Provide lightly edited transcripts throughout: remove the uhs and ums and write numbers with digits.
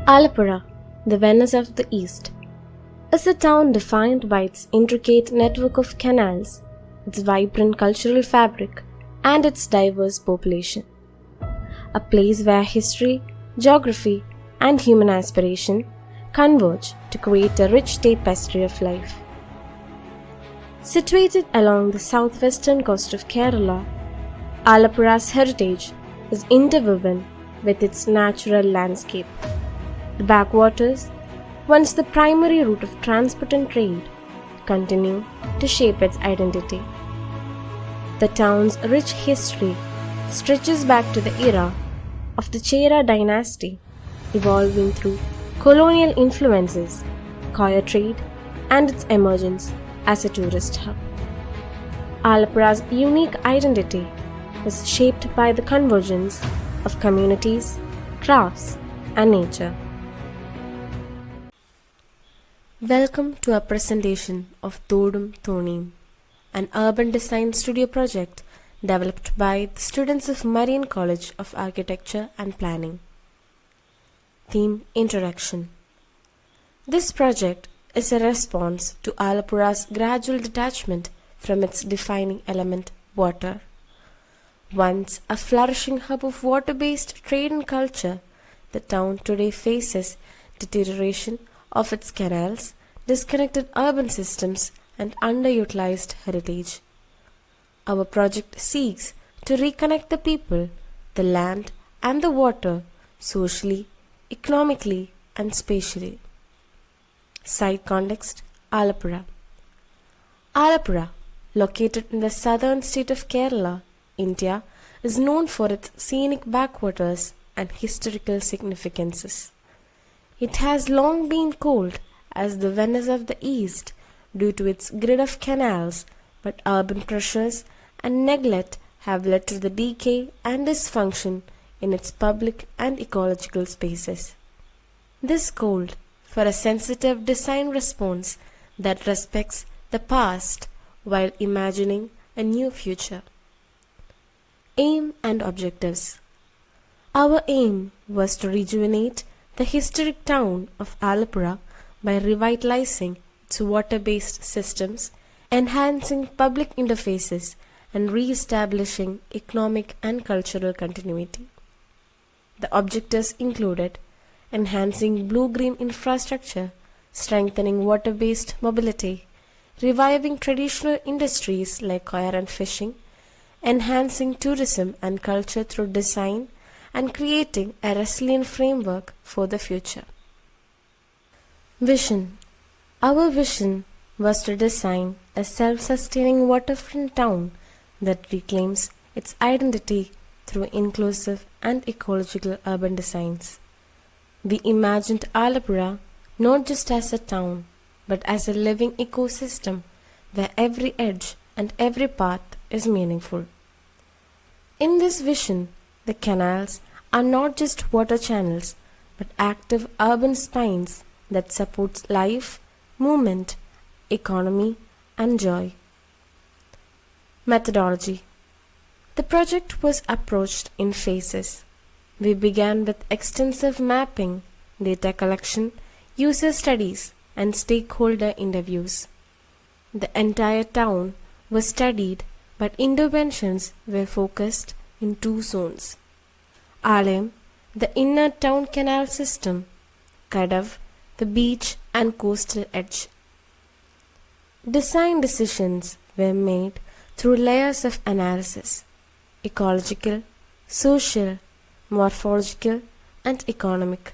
Alapura, the Venice of the East, is a town defined by its intricate network of canals, its vibrant cultural fabric, and its diverse population. A place where history, geography, and human aspiration converge to create a rich tapestry of life. Situated along the southwestern coast of Kerala, Alapura's heritage is interwoven with its natural landscape. The backwaters, once the primary route of transport and trade, continue to shape its identity. The town's rich history stretches back to the era of the Chera dynasty, evolving through colonial influences, coir trade, and its emergence as a tourist hub. Alapura's unique identity is shaped by the convergence of communities, crafts, and nature. Welcome to a presentation of Thodum Thonim, an urban design studio project developed by the students of Marian College of Architecture and Planning. Theme Introduction. This project is a response to Alapura's gradual detachment from its defining element, water. Once a flourishing hub of water-based trade and culture, the town today faces deterioration of its canals, disconnected urban systems, and underutilized heritage. Our project seeks to reconnect the people, the land, and the water socially, economically, and spatially. Site context: Alapura. Alapura, located in the southern state of Kerala, India, is known for its scenic backwaters and historical significances. It has long been called as the Venice of the East due to its grid of canals, but urban pressures and neglect have led to the decay and dysfunction in its public and ecological spaces. This called for a sensitive design response that respects the past while imagining a new future. Aim and objectives. Our aim was to rejuvenate the historic town of Alapura by revitalizing its water-based systems, enhancing public interfaces, and re-establishing economic and cultural continuity. The objectives included enhancing blue-green infrastructure, strengthening water-based mobility, reviving traditional industries like coir and fishing, enhancing tourism and culture through design, and creating a resilient framework for the future. Vision. Our vision was to design a self-sustaining waterfront town that reclaims its identity through inclusive and ecological urban designs. We imagined Alapura not just as a town, but as a living ecosystem where every edge and every path is meaningful. In this vision, the canals are not just water channels, but active urban spines that supports life, movement, economy, and joy. Methodology. The project was approached in phases. We began with extensive mapping, data collection, user studies, and stakeholder interviews. The entire town was studied, but interventions were focused in two zones: Alayam, the inner town canal system; Kadav, the beach and coastal edge. Design decisions were made through layers of analysis: ecological, social, morphological, and economic.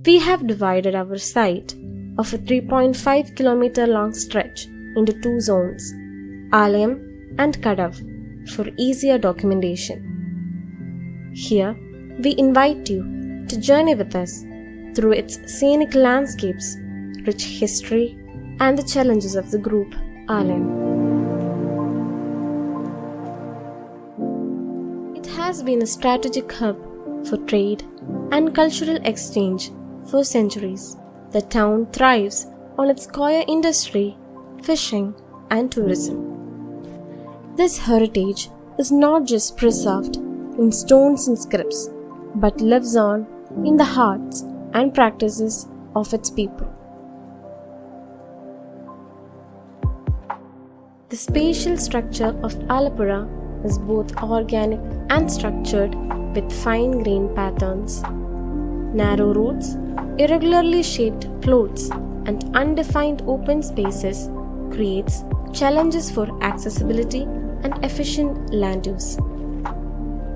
We have divided our site of a 3.5 kilometer long stretch into two zones, Alayam and Kadav, for easier documentation. Here, we invite you to journey with us through its scenic landscapes, rich history, and the challenges of the group Alayam. It has been a strategic hub for trade and cultural exchange for centuries. The town thrives on its coir industry, fishing, and tourism. This heritage is not just preserved in stones and scripts, but lives on in the hearts and practices of its people. The spatial structure of Alappuzha is both organic and structured with fine-grained patterns. Narrow roads, irregularly shaped plots, and undefined open spaces creates challenges for accessibility and efficient land use.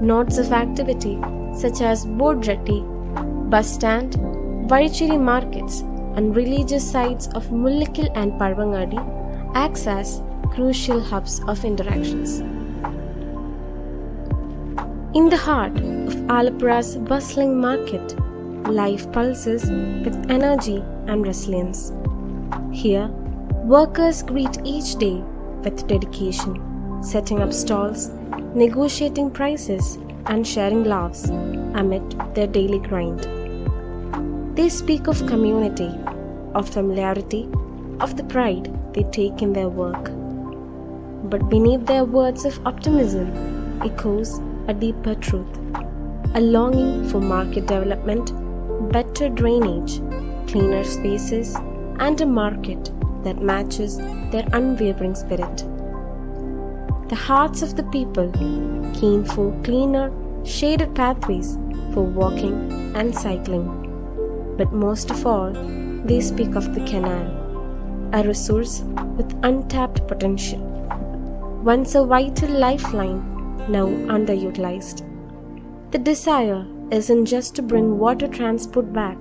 Nodes of activity such as boat jetty, bus stand, Varichiri markets, and religious sites of Mullikil and Parvangadi acts as crucial hubs of interactions. In the heart of Alappuzha's bustling market, life pulses with energy and resilience. Here, workers greet each day with dedication, setting up stalls, negotiating prices, and sharing laughs amid their daily grind. They speak of community, of familiarity, of the pride they take in their work. But beneath their words of optimism echoes a deeper truth, a longing for market development, better drainage, cleaner spaces, and a market that matches their unwavering spirit. The hearts of the people keen for cleaner, shaded pathways for walking and cycling. But most of all, they speak of the canal, a resource with untapped potential. Once a vital lifeline, now underutilized. The desire isn't just to bring water transport back,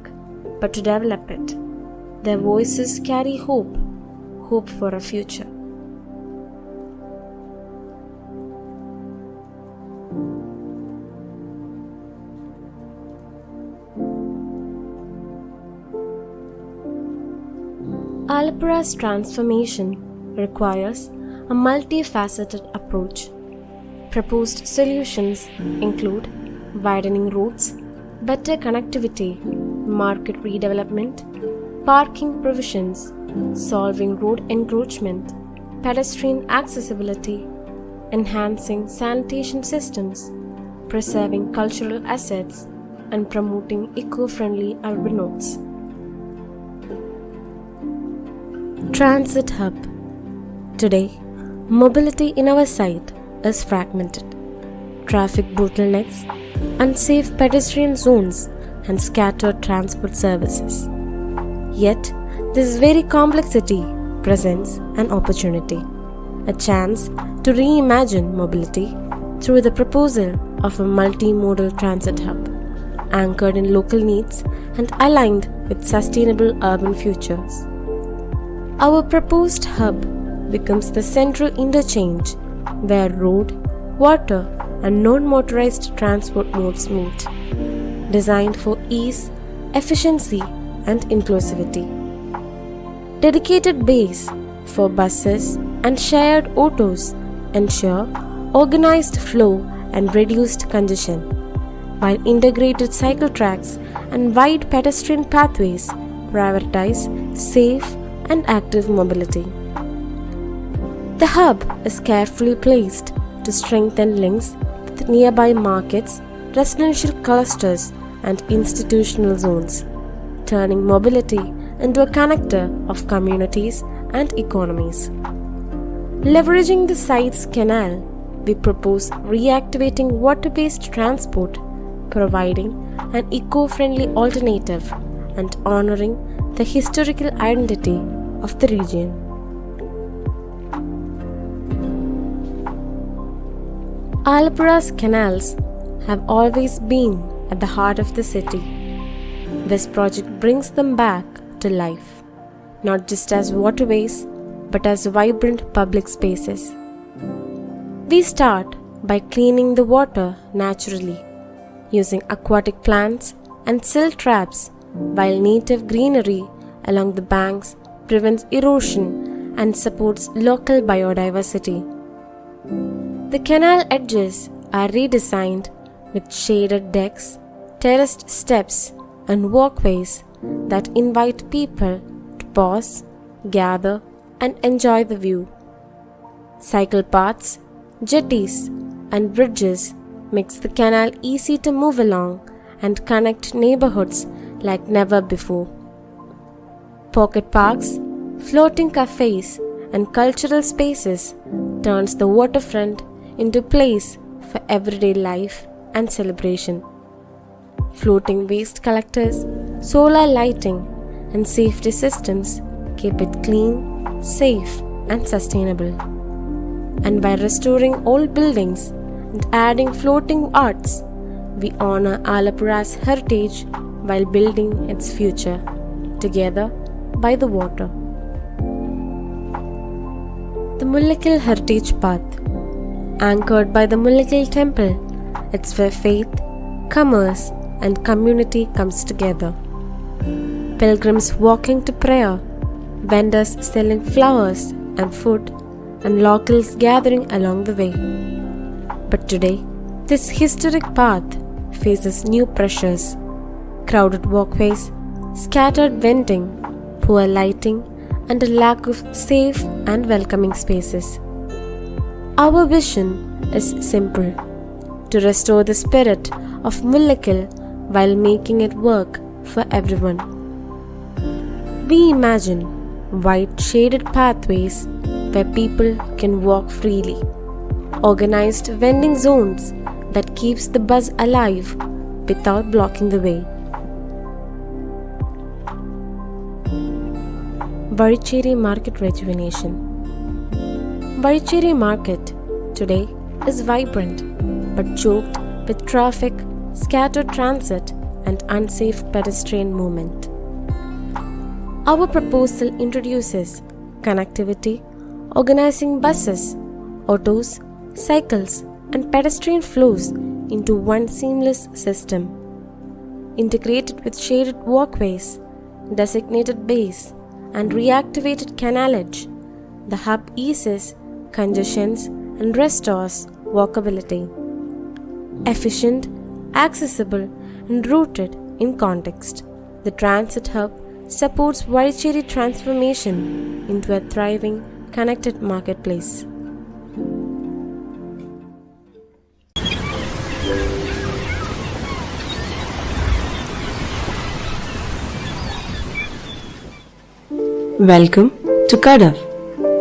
but to develop it. Their voices carry hope for a future. Alappuzha's transformation requires a multifaceted approach. Proposed solutions include widening roads, better connectivity, market redevelopment, parking provisions, solving road encroachment, pedestrian accessibility, enhancing sanitation systems, preserving cultural assets, and promoting eco-friendly urban nodes. Transit Hub. Today, mobility in our site is fragmented. Traffic bottlenecks, unsafe pedestrian zones, and scattered transport services. Yet, this very complexity presents an opportunity, a chance to reimagine mobility through the proposal of a multimodal transit hub, anchored in local needs and aligned with sustainable urban futures. Our proposed hub becomes the central interchange where road, water, and non-motorized transport modes meet, designed for ease, efficiency, and inclusivity. Dedicated bays for buses and shared autos ensure organized flow and reduced congestion, while integrated cycle tracks and wide pedestrian pathways prioritize safe and active mobility. The hub is carefully placed to strengthen links with nearby markets, residential clusters, and institutional zones, turning mobility into a connector of communities and economies. Leveraging the site's canal, we propose reactivating water-based transport, providing an eco-friendly alternative and honoring the historical identity of the region. Alappuzha's canals have always been at the heart of the city. This project brings them back to life, not just as waterways, but as vibrant public spaces. We start by cleaning the water naturally, using aquatic plants and silt traps, while native greenery along the banks prevents erosion and supports local biodiversity. The canal edges are redesigned with shaded decks, terraced steps, and walkways that invite people to pause, gather, and enjoy the view. Cycle paths, jetties, and bridges makes the canal easy to move along and connect neighborhoods like never before. Pocket parks, floating cafes, and cultural spaces turns the waterfront into a place for everyday life and celebration. Floating waste collectors, solar lighting, and safety systems keep it clean, safe, and sustainable. And by restoring old buildings and adding floating arts, we honor Alappuzha's heritage while building its future, together by the water. The Mullaikil Heritage Path. Anchored by the Mullaikil Temple, it's where faith, commerce, and community comes together. Pilgrims walking to prayer, vendors selling flowers and food, and locals gathering along the way. But today, this historic path faces new pressures: crowded walkways, scattered vending, poor lighting, and a lack of safe and welcoming spaces. Our vision is simple: to restore the spirit of Mullaikil while making it work for everyone. We imagine wide shaded pathways where people can walk freely, organized vending zones that keeps the buzz alive without blocking the way. Varicheri Market Rejuvenation. Varicheri Market today is vibrant but choked with traffic, scattered transit, and unsafe pedestrian movement. Our proposal introduces connectivity, organizing buses, autos, cycles, and pedestrian flows into one seamless system. Integrated with shaded walkways, designated bays, and reactivated canal edge, the hub eases congestions and restores walkability. Efficient, accessible, and rooted in context, the transit hub supports Varicheri transformation into a thriving, connected marketplace. Welcome to Kadav,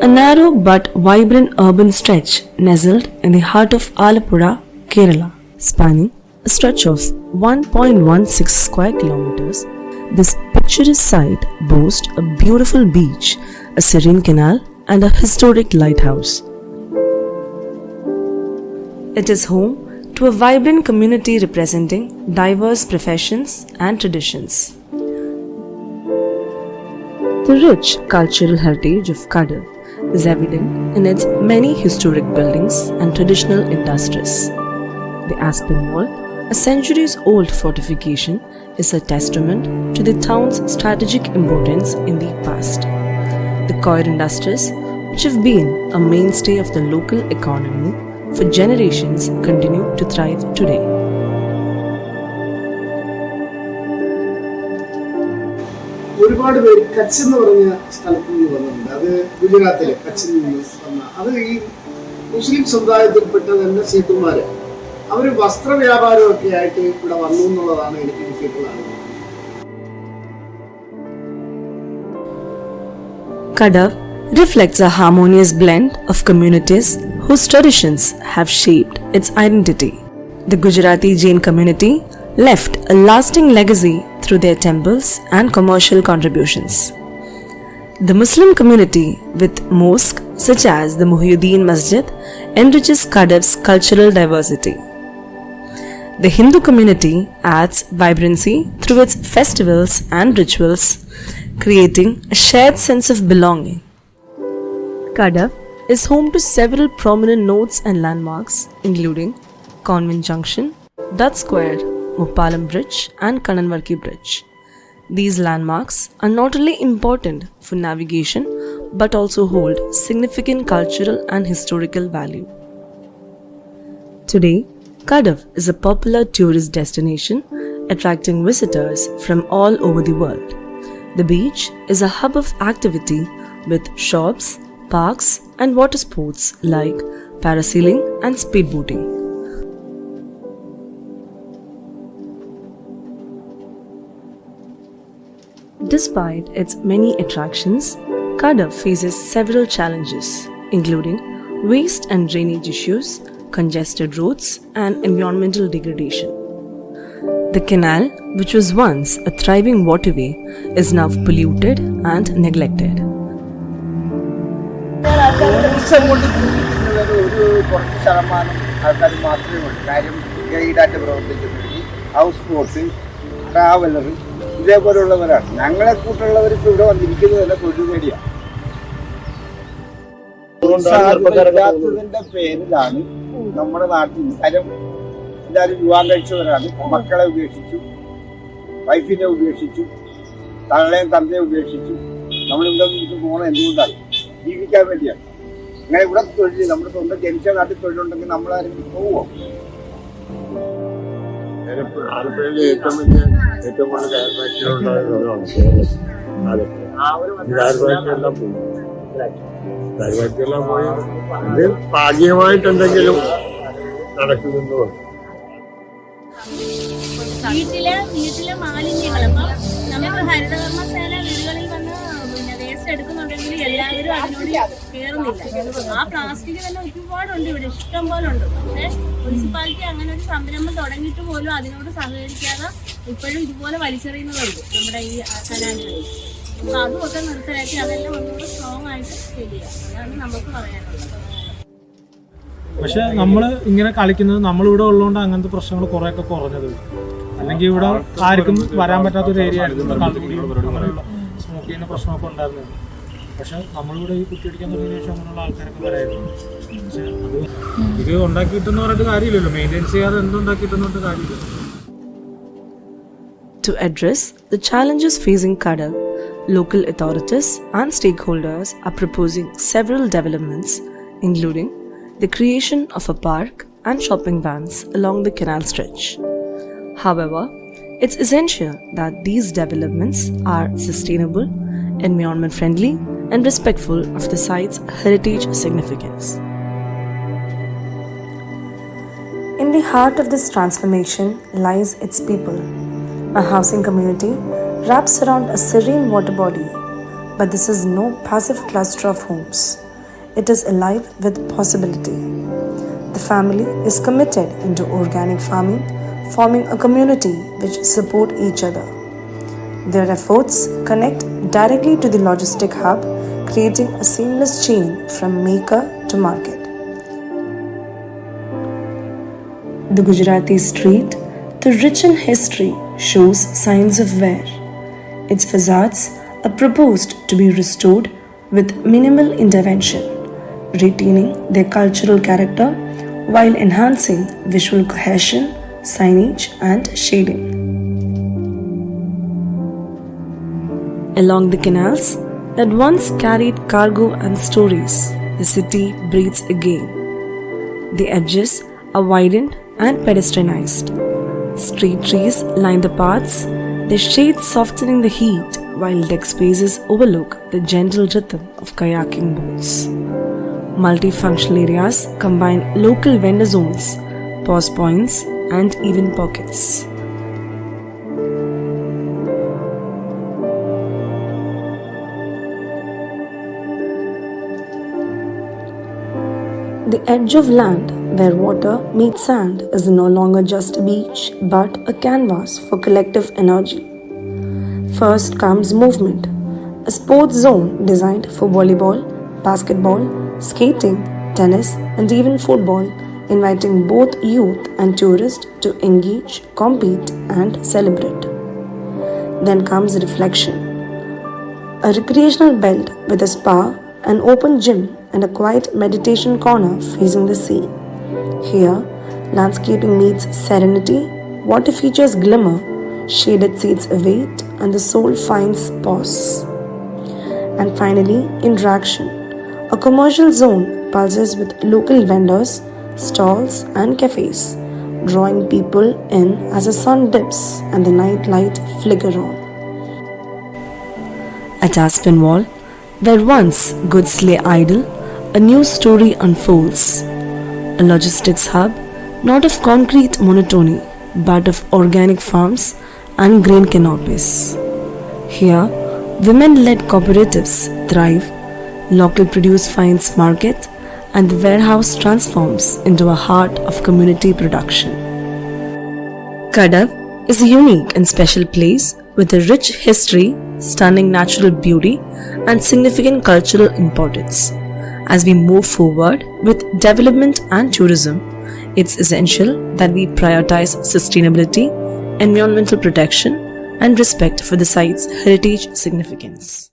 a narrow but vibrant urban stretch nestled in the heart of Alappuzha, Kerala. Spanning a stretch of 1.16 square kilometers, this picturesque site boasts a beautiful beach, a serene canal, and a historic lighthouse. It is home to a vibrant community representing diverse professions and traditions. The rich cultural heritage of Kadav is evident in its many historic buildings and traditional industries. The Aspen Wall, a centuries-old fortification, is a testament to the town's strategic importance in the past. The coir industries, which have been a mainstay of the local economy for generations, continue to thrive today. ഒരുപാട് പേര് കച്ച് എന്ന് പറഞ്ഞ സ്ഥലത്ത് നിന്ന് വന്നിട്ടുണ്ട്. അത് ഗുജറാത്തിലെ കച്ചിൽ നിന്ന് വന്ന അത് ഈ മുസ്ലിം സമുദായത്തിൽപ്പെട്ട തന്നെ സീട്ടുമാര് അവർ വസ്ത്രവ്യാപാരമൊക്കെ ആയിട്ട് ഇവിടെ വന്നു എന്നുള്ളതാണ് എനിക്ക് കിട്ടിയിട്ടുള്ള അറിവ്. Kadav reflects a harmonious blend of communities whose traditions have shaped its identity. The Gujarati Jain community left a lasting legacy through their temples and commercial contributions. The Muslim community, with mosques such as the Muhyiddin Masjid, enriches Kadav's cultural diversity. The Hindu community adds vibrancy through its festivals and rituals, creating a shared sense of belonging. Kadav is home to several prominent nodes and landmarks, including Convent Junction, Dutt Square, Muppalam Bridge, and Kananvarki Bridge. These landmarks are not only important for navigation but also hold significant cultural and historical value. Today, Kadav is a popular tourist destination attracting visitors from all over the world. The beach is a hub of activity with shops, parks, and water sports like parasailing and speedboating. Despite its many attractions, Kadav faces several challenges, including waste and drainage issues, congested roads, and environmental degradation. The canal, which was once a thriving waterway, is now polluted and neglected. ഇതേപോലുള്ളവരാണ് ഞങ്ങളെ കൂട്ടുള്ളവർക്ക് ഇവിടെ വന്നിരിക്കുന്നത് തന്നെ തൊഴിൽ പേടിയാണ്. പ്രോത്സാഹനമില്ലാത്തതിന്റെ പേരിലാണ് നമ്മുടെ നാട്ടിൽ കാര്യം എല്ലാവരും വിവാഹം കഴിച്ചവരാണ്. മക്കളെ ഉപേക്ഷിച്ചു, വൈഫിനെ ഉപേക്ഷിച്ചു, തള്ളയും തന്തയെ ഉപേക്ഷിച്ചു. നമ്മളിവിടെ നിന്ന് പോകണം എന്തുകൊണ്ടാണ്? ജീവിക്കാൻ വേണ്ടിയാണ്. അങ്ങനെ ഇവിടെ തൊഴിൽ നമ്മുടെ സ്വന്തം ജനിച്ച നാട്ടിൽ തൊഴിലുണ്ടെങ്കിൽ നമ്മളാരെങ്കിലും പോവുമോ? ആലപ്പുഴയിൽ ഏറ്റവും കൂടുതൽ കയർ ഫാക്ടറി ഉണ്ടായതാണ് കയർ ഫാക്ടറി എല്ലാം പോയി. കയർ ഫാക്ടറി എല്ലാം പോയി. ഇത് ഭാഗ്യമായിട്ട് എന്തെങ്കിലും നടക്കുമെന്ന് പറഞ്ഞു. വീട്ടിലെ മാലിന്യങ്ങൾ നമുക്ക് ഹരിതകർമ്മസേന വീടുകളിൽ വന്ന് വേസ്റ്റ് എടുക്കുന്നുണ്ടെങ്കിൽ എല്ലാവരും അതിനോട് കയറുന്നില്ല. ആ പ്ലാസ്റ്റിക് തന്നെ ഒരുപാടുണ്ട്, ഇവിടെ ഇഷ്ടം പോലെ ഉണ്ട്. പക്ഷെ മുനിസിപ്പാലിറ്റി അങ്ങനെ ഒരു സംരംഭം തുടങ്ങിയിട്ട് പോലും അതിനോട് സഹകരിക്കാതെ ഇപ്പോഴും ഇതുപോലെ വലിച്ചെറിയുന്നതുണ്ട് നമ്മുടെ ഈ കനാലുകളിൽ. അപ്പൊ അതുമൊക്കെ നിർത്തലാക്കി അതെല്ലാം ഒന്നുകൂടെ സ്ട്രോങ് ആയിട്ട് ചെയ്യുക, അതാണ് നമുക്ക് പറയാനുള്ളത്. പക്ഷെ നമ്മൾ ഇങ്ങനെ കളിക്കുന്നത് നമ്മളിവിടെ ഉള്ളതുകൊണ്ട് അങ്ങനത്തെ പ്രശ്നങ്ങൾ കുറേയൊക്കെ കുറഞ്ഞത്. അല്ലെങ്കിൽ ഇവിടെ ആർക്കും വരാൻ പറ്റാത്തൊരു ഏരിയ ആയിരുന്നു. ഇവിടെ കള്ളുകുടിയും അങ്ങനെയുള്ള സ്മോക്ക് ചെയ്യുന്ന പ്രശ്നമൊക്കെ ഉണ്ടായിരുന്നത്. പക്ഷെ നമ്മളിവിടെ ഈ കുട്ടിയടിക്കാൻ തുടങ്ങിയ ശേഷം അങ്ങനെയുള്ള ആൾക്കാരൊക്കെ വരായിരുന്നു. പക്ഷെ അത് ഇത് ഉണ്ടാക്കിയിട്ടെന്ന് പറഞ്ഞിട്ട് കാര്യമില്ലല്ലോ, മെയിൻറ്റെയിൻസ് ചെയ്യാതെ എന്തുണ്ടാക്കിയിട്ടെന്ന് പറഞ്ഞിട്ട് കാര്യമില്ല. To address the challenges facing Kadav, local authorities and stakeholders are proposing several developments, including the creation of a park and shopping vans along the canal stretch. However, it's essential that these developments are sustainable, environment friendly, and respectful of the site's heritage significance. In the heart of this transformation lies its people. A housing community wraps around a serene water body, but this is no passive cluster of homes. It is alive with possibility. The family is committed into organic farming, forming a community which support each other. Their efforts connect directly to the logistic hub, creating a seamless chain from maker to market. The Gujarati street, though rich in history, shows signs of wear. Its facades are proposed to be restored with minimal intervention, retaining their cultural character while enhancing visual cohesion, signage, and shading. Along the canals that once carried cargo and stories, the city breathes again. The edges are widened and pedestrianized. Street trees line the paths, their shade softening the heat, while deck spaces overlook the gentle rhythm of kayaking boats. Multifunctional areas combine local vendor zones, pause points, and even pockets. The edge of land where water meets sand is no longer just a beach but a canvas for collective energy. First comes movement, a sports zone designed for volleyball, basketball, skating, tennis, and even football inviting both youth and tourists to engage, compete, and celebrate. Then comes reflection. A recreational belt with a spa, an open gym, and a quiet meditation corner facing the sea. Here, landscaping meets serenity, water features glimmer, shaded seats await, and the soul finds pause. And finally, interaction. A commercial zone pulses with local vendors, stalls, and cafes, drawing people in as the sun dips and the night light flicker on. At Aspinwall, where once goods lay idle, a new story unfolds. A logistics hub, not of concrete monotony, but of organic farms and grain canopies. Here, women-led cooperatives thrive, local produce finds market, and the warehouse transforms into a heart of community production. Kadav is a unique and special place with a rich history, stunning natural beauty, and significant cultural importance. As we move forward with development and tourism, it's essential that we prioritize sustainability, environmental protection, and respect for the site's heritage significance.